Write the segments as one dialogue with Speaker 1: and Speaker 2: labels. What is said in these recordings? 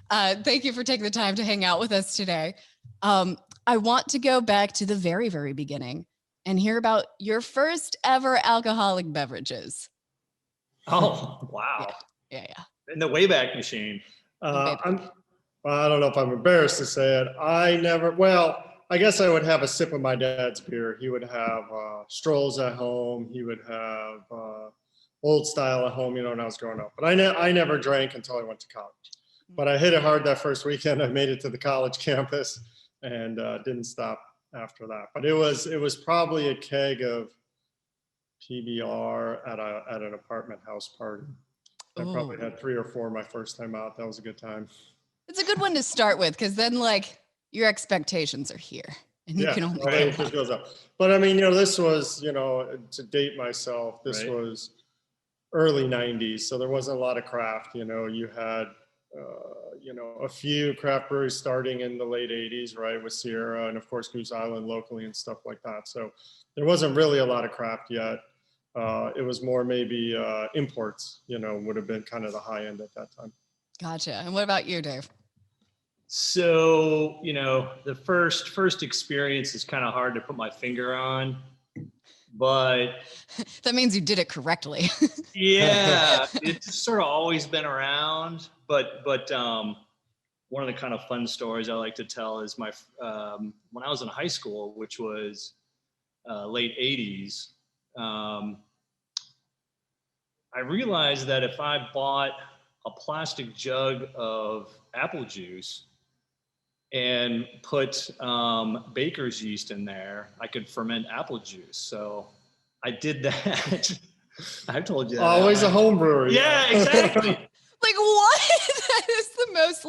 Speaker 1: Thank you for taking the time to hang out with us today. I want to go back to the very, very beginning and hear about your first ever alcoholic beverages.
Speaker 2: Oh, wow.
Speaker 1: Yeah.
Speaker 2: In the Wayback Machine.
Speaker 3: I don't know if I'm embarrassed to say it. I guess I would have a sip of my dad's beer. He would have Strolls at home. He would have Old Style at home, when I was growing up. But I never drank until I went to college. But I hit it hard that first weekend. I made it to the college campus and didn't stop after that. But it was probably a keg of PBR at an apartment house party. I probably had 3 or 4 my first time out. That was a good time.
Speaker 1: It's a good one to start with because then your expectations are here and you can only go
Speaker 3: it just goes up. But I mean, this was, to date myself, this was early 90s. So there wasn't a lot of craft, you had, a few craft breweries starting in the late 80s, right, with Sierra and of course Goose Island locally and stuff like that. So there wasn't really a lot of craft yet. It was more maybe imports, would have been kind of the high end at that time.
Speaker 1: Gotcha. And what about you, Dave?
Speaker 2: So, the first experience is kind of hard to put my finger on, but
Speaker 1: that means you did it correctly.
Speaker 2: Yeah, it's sort of always been around, but one of the kind of fun stories I like to tell is when I was in high school, which was late 80s, I realized that if I bought a plastic jug of apple juice and put baker's yeast in there, I could ferment apple juice. So I did that. I've told you that.
Speaker 3: Always a home brewery.
Speaker 2: Yeah, exactly.
Speaker 1: What? That is the most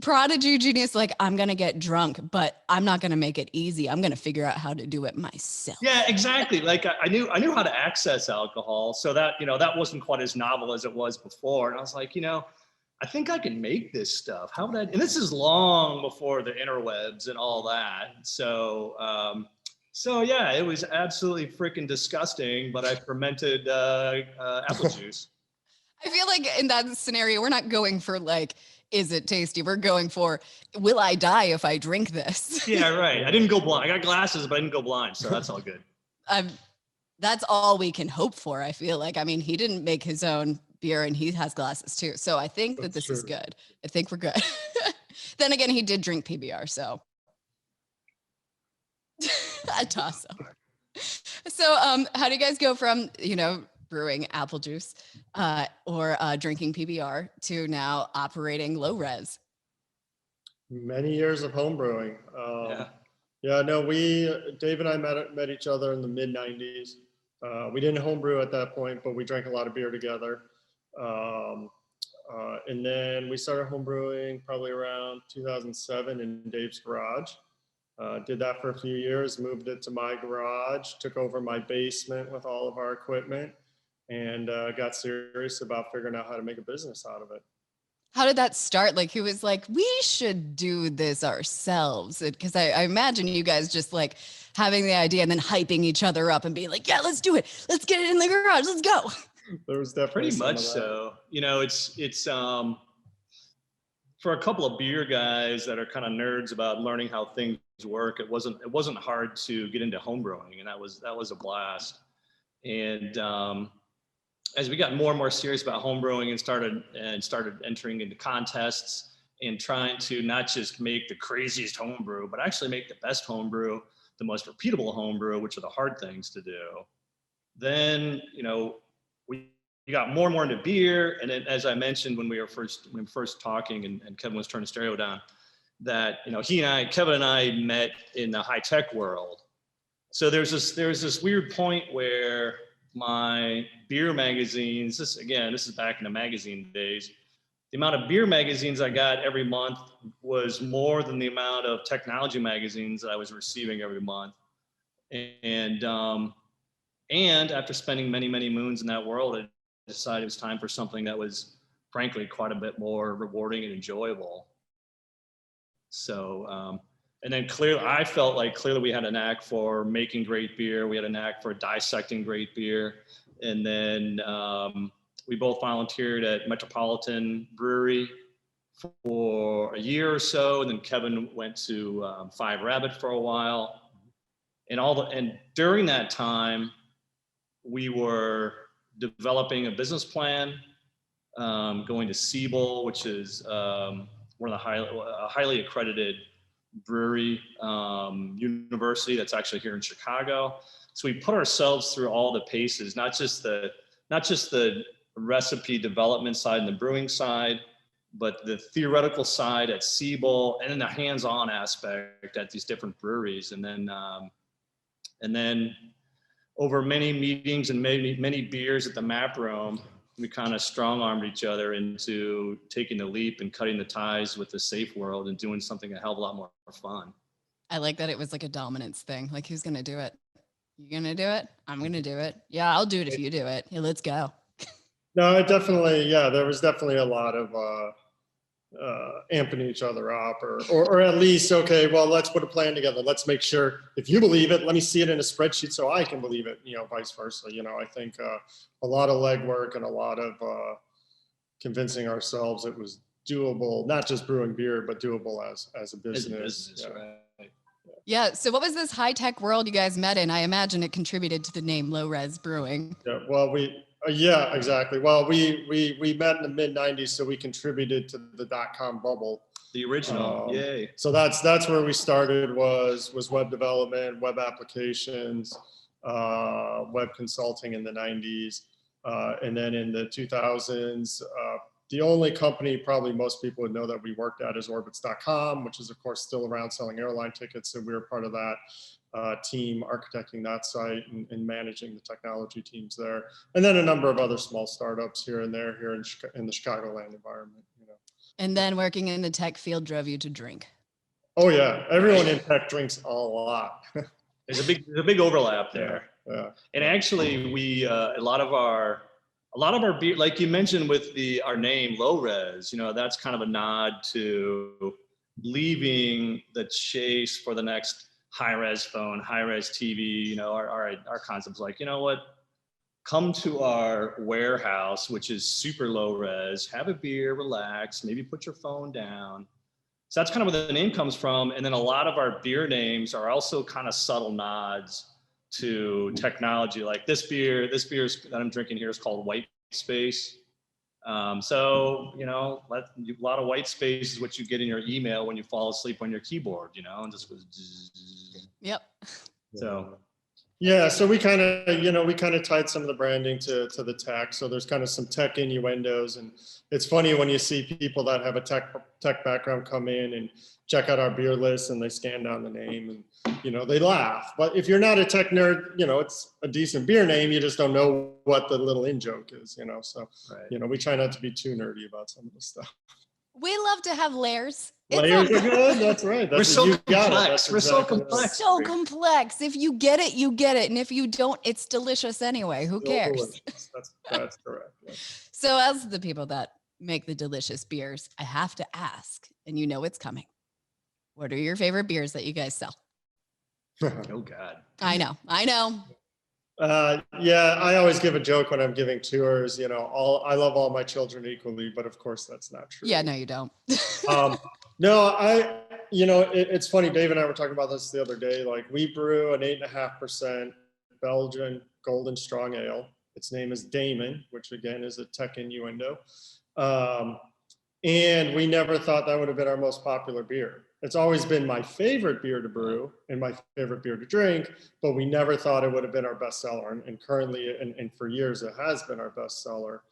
Speaker 1: prodigy genius. I'm going to get drunk, but I'm not going to make it easy. I'm going to figure out how to do it myself.
Speaker 2: Yeah, exactly. I knew how to access alcohol. So that, that wasn't quite as novel as it was before. And I was like, I think I can make this stuff. How would I? And this is long before the interwebs and all that. So yeah, it was absolutely freaking disgusting, but I fermented apple juice.
Speaker 1: I feel like in that scenario, we're not going for is it tasty? We're going for, will I die if I drink this?
Speaker 2: Yeah, right. I didn't go blind. I got glasses, but I didn't go blind. So that's all good.
Speaker 1: That's all we can hope for. I feel like, he didn't make his own beer and he has glasses too. So I think that this is good. I think we're good. Then again, he did drink PBR. So I toss him. So how do you guys go from, brewing apple juice or drinking PBR to now operating low res?
Speaker 3: Many years of home brewing. Dave and I met each other in the mid 90s. We didn't home brew at that point, but we drank a lot of beer together. And then we started home brewing probably around 2007 in Dave's garage. Did that for a few years, moved it to my garage, took over my basement with all of our equipment, and got serious about figuring out how to make a business out of it.
Speaker 1: How did that start? Who was like, we should do this ourselves? Because I imagine you guys just having the idea and then hyping each other up and being like, yeah, let's do it. Let's get it in the garage. Let's go.
Speaker 3: There was definitely
Speaker 2: pretty much so. It's for a couple of beer guys that are kind of nerds about learning how things work. It wasn't hard to get into homebrewing, and that was a blast. And as we got more and more serious about homebrewing and started entering into contests and trying to not just make the craziest homebrew, but actually make the best homebrew, the most repeatable homebrew, which are the hard things to do. Then, we got more and more into beer. And then, as I mentioned, when we were first talking and Kevin was turning stereo down, that, Kevin and I met in the high tech world. So there's this weird point where my beer magazines, this is back in the magazine days, the amount of beer magazines I got every month was more than the amount of technology magazines that I was receiving every month. And after spending many, many moons in that world, I decided it was time for something that was frankly quite a bit more rewarding and enjoyable. So, and then I felt like clearly we had a knack for making great beer. We had a knack for dissecting great beer. And then we both volunteered at Metropolitan Brewery for a year or so, and then Kevin went to Five Rabbit for a while, and during that time, we were developing a business plan, going to Siebel, which is one of the highly accredited brewery university that's actually here in Chicago. So we put ourselves through all the paces, not just the recipe development side and the brewing side, but the theoretical side at Siebel, and then the hands-on aspect at these different breweries. And then over many meetings and many beers at the Map Room, we kind of strong-armed each other into taking the leap and cutting the ties with the safe world and doing something a hell of a lot more fun.
Speaker 1: I like that it was like a dominance thing. Like, who's going to do it? You going to do it? I'm going to do it. Yeah, I'll do it if you do it. Yeah, let's go.
Speaker 3: No, it definitely, yeah, there was definitely a lot of amping each other up, or at least, okay, well, let's put a plan together. Let's make sure, if you believe it, let me see it in a spreadsheet so I can believe it, vice versa. I think a lot of legwork and a lot of convincing ourselves it was doable, not just brewing beer, but doable as a business.
Speaker 2: Yeah. Right.
Speaker 1: Yeah. So what was this high-tech world you guys met in? I imagine it contributed to the name Low Rez Brewing.
Speaker 3: Yeah, well, yeah, exactly. Well, we met in the mid 90s, so we contributed to the .com bubble.
Speaker 2: The original, yay.
Speaker 3: So that's where we started, was web development, web applications, web consulting in the 90s. And then in the 2000s, the only company probably most people would know that we worked at is orbits.com, which is of course still around selling airline tickets. So we were part of that team, architecting that site and managing the technology teams there. And then a number of other small startups here and there here in the Chicagoland environment.
Speaker 1: And then working in the tech field drove you to drink.
Speaker 3: Oh yeah, everyone in tech drinks a lot.
Speaker 2: There's a big overlap there.
Speaker 3: Yeah.
Speaker 2: And actually, we a lot of our beer, like you mentioned with our name Low Res, that's kind of a nod to leaving the chase for the next high res phone, high res TV. Our concept's like, you know what? Come to our warehouse, which is super low res, have a beer, relax, maybe put your phone down. So that's kind of where the name comes from. And then a lot of our beer names are also kind of subtle nods to technology. Like this beer that I'm drinking here is called White Space. So, a lot of white space is what you get in your email when you fall asleep on your keyboard, and just goes.
Speaker 1: Yep.
Speaker 2: So.
Speaker 3: Yeah, so we kind of tied some of the branding to the tech. So there's kind of some tech innuendos, and it's funny when you see people that have a tech background come in and check out our beer list and they scan down the name and they laugh. But if you're not a tech nerd, it's a decent beer name. You just don't know what the little in joke is. So
Speaker 2: right.
Speaker 3: We try not to be too nerdy about some of the stuff.
Speaker 1: We love to have layers.
Speaker 3: Layers are good. That's right.
Speaker 2: We're so complex. We're so complex.
Speaker 1: So complex. If you get it, you get it. And if you don't, it's delicious anyway. Who cares?
Speaker 3: That's correct. Yeah.
Speaker 1: So as the people that make the delicious beers, I have to ask, and it's coming. What are your favorite beers that you guys sell?
Speaker 2: Oh God.
Speaker 1: I know.
Speaker 3: Yeah, I always give a joke when I'm giving tours, I love all my children equally, but of course that's not true.
Speaker 1: Yeah, no, you don't.
Speaker 3: No, it's funny. Dave and I were talking about this the other day. Like, we brew an 8.5% Belgian golden strong ale. Its name is Damon, which again is a tech innuendo. And we never thought that would have been our most popular beer. It's always been my favorite beer to brew and my favorite beer to drink, but we never thought it would have been our best seller. And currently, and for years, it has been our best seller.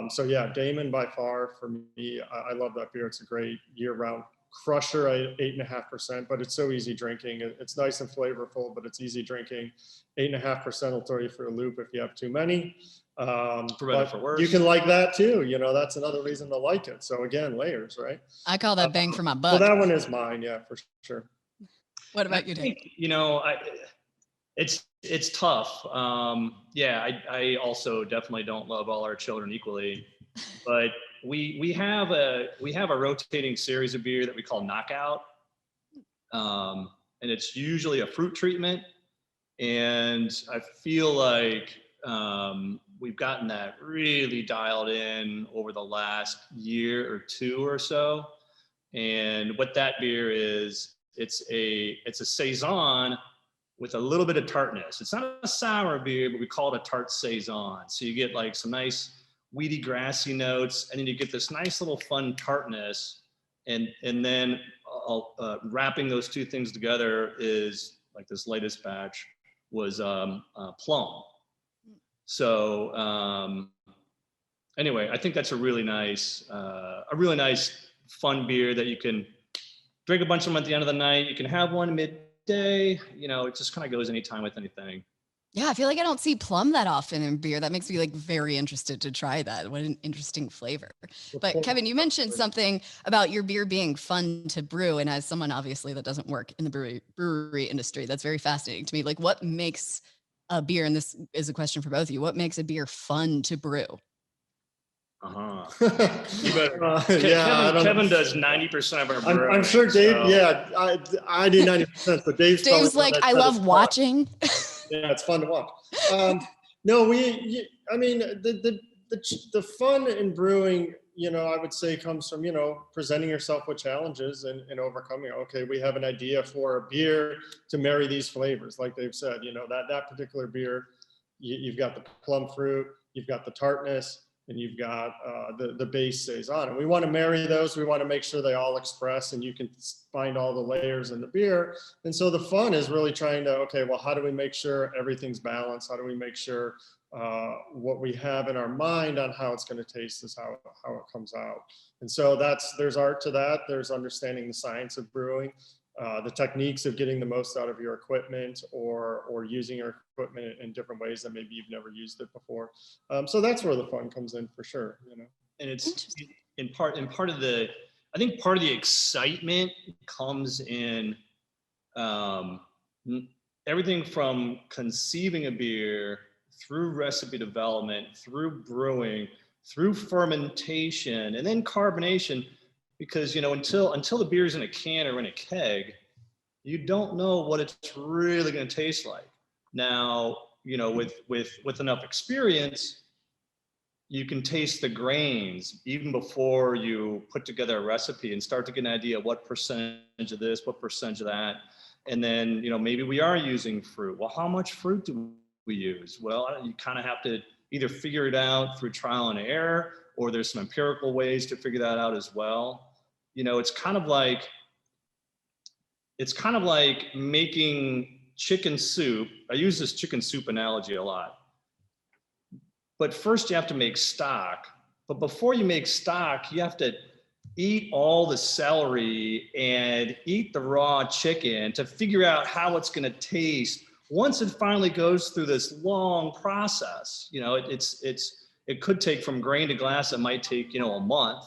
Speaker 3: So yeah, Damon by far for me. I love that beer. It's a great year-round crusher at 8.5%, but it's so easy drinking. It's nice and flavorful, but it's easy drinking. 8.5% will throw you for a loop if you have too many.
Speaker 2: For better, for worse.
Speaker 3: You can like that too. That's another reason to like it. So again, layers, right?
Speaker 1: I call that bang for my buck.
Speaker 3: Well, that one is mine, yeah, for sure.
Speaker 1: What about you, Dave?
Speaker 2: It's tough. I also definitely don't love all our children equally, but we have a rotating series of beer that we call Knockout, and it's usually a fruit treatment. And I feel like we've gotten that really dialed in over the last year or two or so. And what that beer is, it's a saison with a little bit of tartness. It's not a sour beer, but we call it a tart saison. So you get like some nice weedy, grassy notes, and then you get this nice little fun tartness. And then wrapping those two things together is like this latest batch was plum. So anyway, I think that's a really nice fun beer that you can drink a bunch of them at the end of the night. You can have one midday. You know, it just kind of goes anytime with anything.
Speaker 1: Yeah, I feel like I don't see plum that often in beer. That makes me like very interested to try that. What an interesting flavor. But Kevin, you mentioned something about your beer being fun to brew. And as someone obviously that doesn't work in the brewery industry, that's very fascinating to me. Like what makes a beer, and this is a question for both of you, what makes a beer fun to brew?
Speaker 2: You better, Kevin does 90% of our brewing.
Speaker 3: I'm sure Dave, so. Yeah, I do 90%, but Dave's
Speaker 1: like, I love watching.
Speaker 3: Yeah, it's fun to watch. No, I mean, the fun in brewing, you know, I would say comes from, you know, presenting yourself with challenges and overcoming. Okay, we have an idea for a beer to marry these flavors. Like Dave said, you know, that particular beer, you've got the plum fruit, you've got the tartness, and you've got the base saison. And we want to marry those. We want to make sure they all express and you can find all the layers in the beer. And so the fun is really trying to, okay, well, how do we make sure everything's balanced? How do we make sure what we have in our mind on how it's going to taste is how it comes out. And so there's art to that. There's understanding the science of brewing. The techniques of getting the most out of your equipment or using your equipment in different ways that maybe you've never used it before. So that's where the fun comes in for sure, you know.
Speaker 2: And it's in part of the, I think part of the excitement comes in everything from conceiving a beer through recipe development, through brewing, through fermentation, and then carbonation. Because, you know, until the beer's in a can or in a keg, you don't know what it's really going to taste like. Now, you know, with enough experience, you can taste the grains even before you put together a recipe and start to get an idea of what percentage of this, what percentage of that. And then, you know, maybe we are using fruit. Well, how much fruit do we use? Well, you kind of have to either figure it out through trial and error, or there's some empirical ways to figure that out as well. You know, it's kind of like making chicken soup. I use this chicken soup analogy a lot. But first you have to make stock. But before you make stock, you have to eat all the celery and eat the raw chicken to figure out how it's going to taste once it finally goes through this long process. You know, it could take from grain to glass, it might take, you know, a month.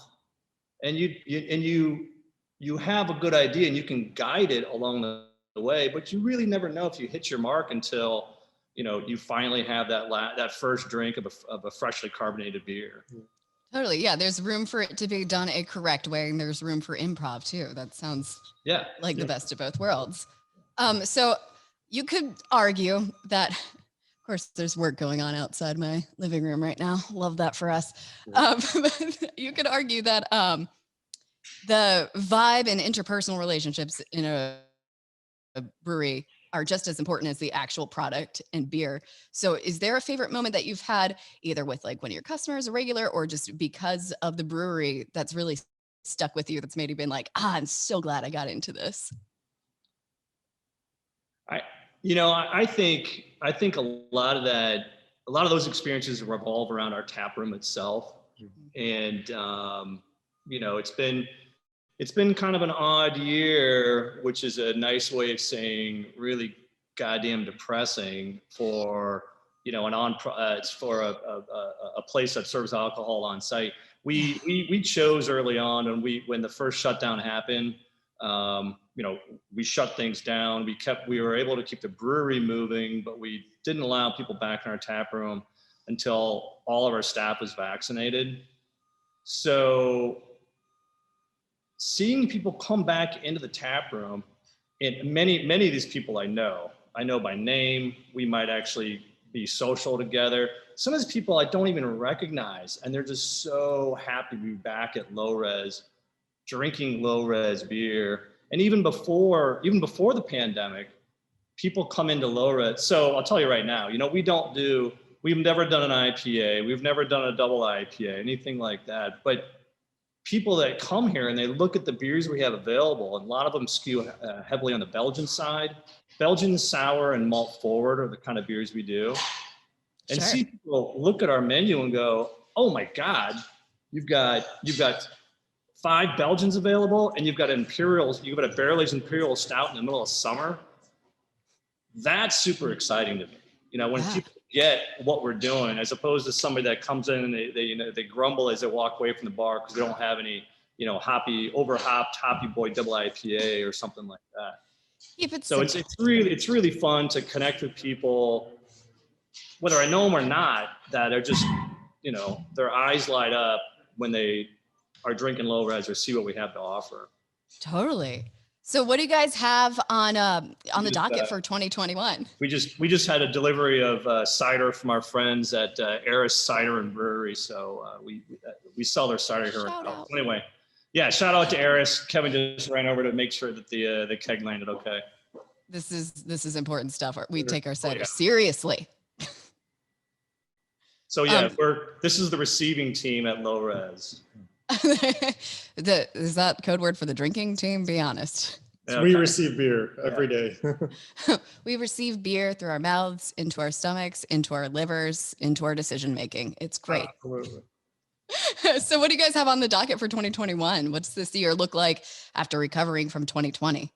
Speaker 2: And you have a good idea and you can guide it along the way, but you really never know if you hit your mark until, you know, you finally have that first drink of a freshly carbonated beer.
Speaker 1: Totally. Yeah. There's room for it to be done a correct way, and there's room for improv too. That sounds like the best of both worlds. So you could argue that, of course, there's work going on outside my living room right now. Love that for us. You could argue that the vibe and interpersonal relationships in a brewery are just as important as the actual product and beer. So is there a favorite moment that you've had either with like one of your customers, a regular, or just because of the brewery that's really stuck with you, that's maybe been like, I'm so glad I got into this?
Speaker 2: I think a lot of those experiences revolve around our tap room itself. And, you know, it's been kind of an odd year, which is a nice way of saying really goddamn depressing for, you know, it's for a place that serves alcohol on site. We chose early on, and when the first shutdown happened, you know, we shut things down. We were able to keep the brewery moving, but we didn't allow people back in our tap room until all of our staff was vaccinated. So seeing people come back into the tap room, and many of these people I know by name. We might actually be social together. Some of these people I don't even recognize, and they're just so happy to be back at low res, drinking low res beer. And even before the pandemic, people come into low res. So I'll tell you right now, we've never done an IPA. We've never done a double IPA, anything like that. But people that come here and they look at the beers we have available, and a lot of them skew heavily on the Belgian side. Belgian sour and malt forward are the kind of beers we do. And
Speaker 1: Sure.
Speaker 2: see people look at our menu and go, oh my God, you've got 5 Belgians available, and you've got a barrel-aged imperial stout in the middle of summer. That's super exciting to me. When people get what we're doing, as opposed to somebody that comes in and they grumble as they walk away from the bar because they don't have any, over-hopped Hoppy Boy double IPA or something like that.
Speaker 1: Keep it
Speaker 2: So
Speaker 1: simple.
Speaker 2: it's really fun to connect with people, whether I know them or not, that are just, their eyes light up when they are drinking low res or see what we have to offer.
Speaker 1: Totally. So what do you guys have on the docket for 2021?
Speaker 2: We just had a delivery of cider from our friends at Eris Cider and Brewery. So we sell their cider here. So anyway, yeah, shout out to Eris. Kevin just ran over to make sure that the keg landed okay.
Speaker 1: This is important stuff. We take our cider seriously.
Speaker 2: So yeah, this is the receiving team at low res.
Speaker 1: Is that code word for the drinking team? Be honest.
Speaker 3: So we receive beer every day.
Speaker 1: We receive beer through our mouths, into our stomachs, into our livers, into our decision making. It's great.
Speaker 3: Absolutely.
Speaker 1: So what do you guys have on the docket for 2021? What's this year look like after recovering from 2020?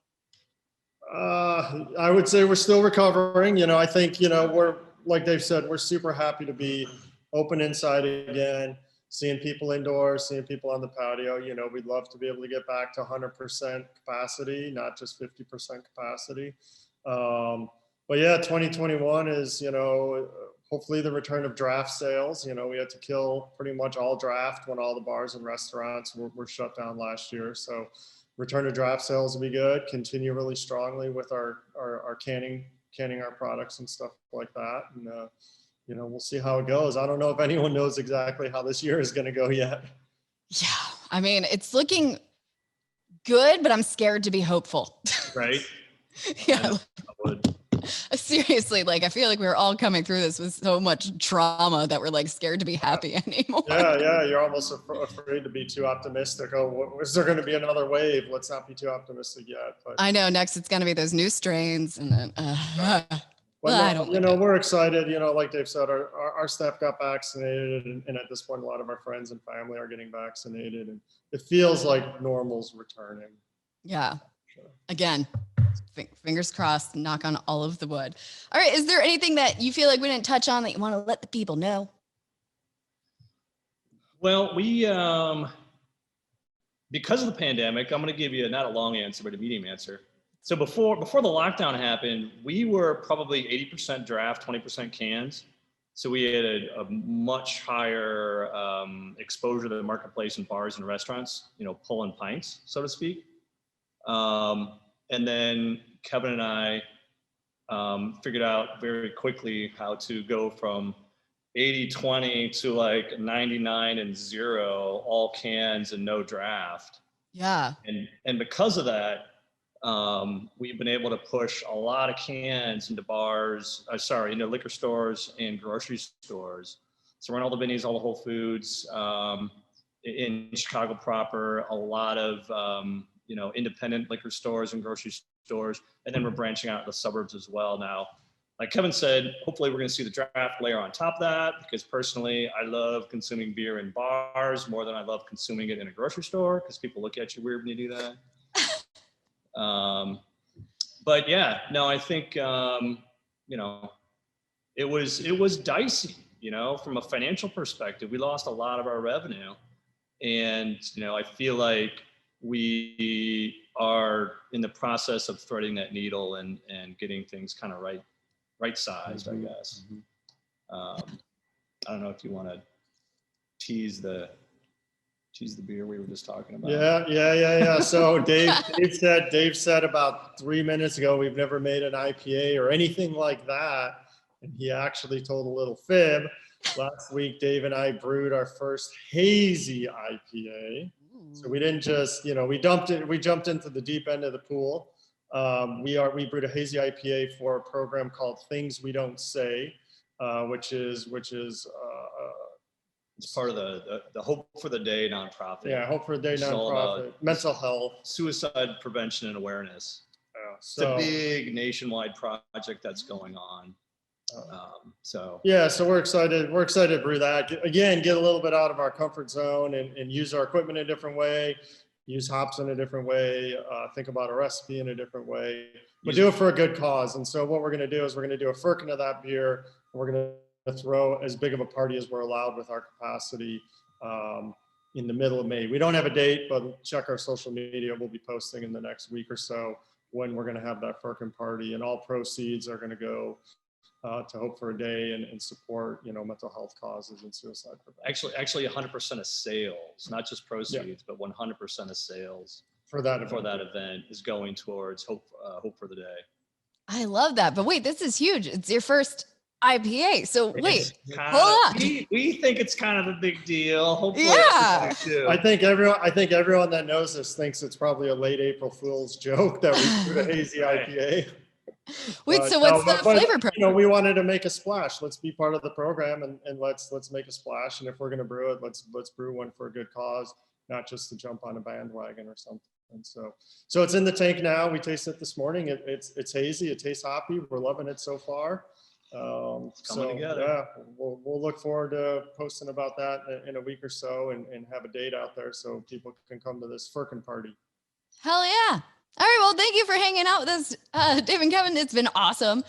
Speaker 3: I would say we're still recovering. I think, we're, like Dave said, we're super happy to be open inside again, seeing people indoors, seeing people on the patio. We'd love to be able to get back to 100% capacity, not just 50% capacity. But yeah, 2021 is, hopefully the return of draft sales. We had to kill pretty much all draft when all the bars and restaurants were shut down last year. So return to draft sales will be good. Continue really strongly with our canning our products and stuff like that. And, we'll see how it goes. I don't know if anyone knows exactly how this year is going to go yet.
Speaker 1: Yeah. I mean, it's looking good, but I'm scared to be hopeful.
Speaker 2: Right.
Speaker 1: Yeah. Seriously, I feel like we're all coming through this with so much trauma that we're scared to be happy anymore.
Speaker 3: Yeah. You're almost afraid to be too optimistic. Oh, is there going to be another wave? Let's not be too optimistic yet. But
Speaker 1: I know next it's going to be those new strains, and then
Speaker 3: I don't. We're excited. Like Dave said, our staff got vaccinated, and at this point, a lot of our friends and family are getting vaccinated, and it feels like normal's returning.
Speaker 1: Yeah. Again. Fingers crossed, knock on all of the wood. All right. Is there anything that you feel like we didn't touch on that you want to let the people know?
Speaker 2: Well, we, because of the pandemic, I'm going to give you not a long answer, but a medium answer. So before the lockdown happened, we were probably 80% draft, 20% cans. So we had a much higher exposure to the marketplace in bars and restaurants, pulling pints, so to speak. And then Kevin and I figured out very quickly how to go from 80-20 to 99 and 0, all cans and no draft.
Speaker 1: Yeah.
Speaker 2: And because of that, we've been able to push a lot of cans into into liquor stores and grocery stores. So we're in all the Vinnies, all the Whole Foods, in Chicago proper, a lot of, independent liquor stores and grocery stores. And then we're branching out to the suburbs as well now. Like Kevin said, hopefully we're going to see the draft layer on top of that, because personally, I love consuming beer in bars more than I love consuming it in a grocery store, because people look at you weird when you do that. But yeah, no, I think, it was dicey, from a financial perspective. We lost a lot of our revenue. And, I feel like we are in the process of threading that needle and getting things kind of right sized, I guess. I don't know if you want to tease the beer we were just talking about.
Speaker 3: Yeah. So Dave said about 3 minutes ago, we've never made an IPA or anything like that. And he actually told a little fib. Last week, Dave and I brewed our first Hazy IPA. So we didn't just, we jumped into the deep end of the pool. We brewed a Hazy IPA for a program called Things We Don't Say, which is
Speaker 2: it's part of the Hope for the Day nonprofit.
Speaker 3: Yeah, Hope for the Day nonprofit, mental health,
Speaker 2: suicide prevention and awareness.
Speaker 3: So
Speaker 2: it's a big nationwide project that's going on. So
Speaker 3: we're excited. We're excited to brew that. Again, get a little bit out of our comfort zone and use our equipment in a different way, use hops in a different way, think about a recipe in a different way, but do it for a good cause. And so what we're going to do is we're going to do a firkin of that beer. We're going to throw as big of a party as we're allowed with our capacity in the middle of May. We don't have a date, but check our social media. We'll be posting in the next week or so when we're going to have that firkin party, and all proceeds are going to go to Hope for a Day and support, mental health causes and suicide prevention.
Speaker 2: Actually 100% of sales, not just proceeds, but 100% of sales
Speaker 3: for that
Speaker 2: event is going towards Hope for the Day.
Speaker 1: I love that. But wait, this is huge. It's your first IPA. So wait, hold on.
Speaker 2: We think it's kind of a big deal. Hopefully
Speaker 1: yeah.
Speaker 3: I think everyone that knows this thinks it's probably a late April Fool's joke that we do a Hazy IPA.
Speaker 1: Wait, so what's the flavor profile?
Speaker 3: We wanted to make a splash. Let's be part of the program and let's make a splash. And if we're going to brew it, let's brew one for a good cause, not just to jump on a bandwagon or something. And so it's in the tank now. We tasted it this morning. It's hazy. It tastes hoppy. We're loving it so far.
Speaker 2: It's coming together.
Speaker 3: Yeah, we'll look forward to posting about that in a week or so and have a date out there so people can come to this firkin party.
Speaker 1: Hell yeah. All right. Well, thank you for hanging out with us, Dave and Kevin. It's been awesome.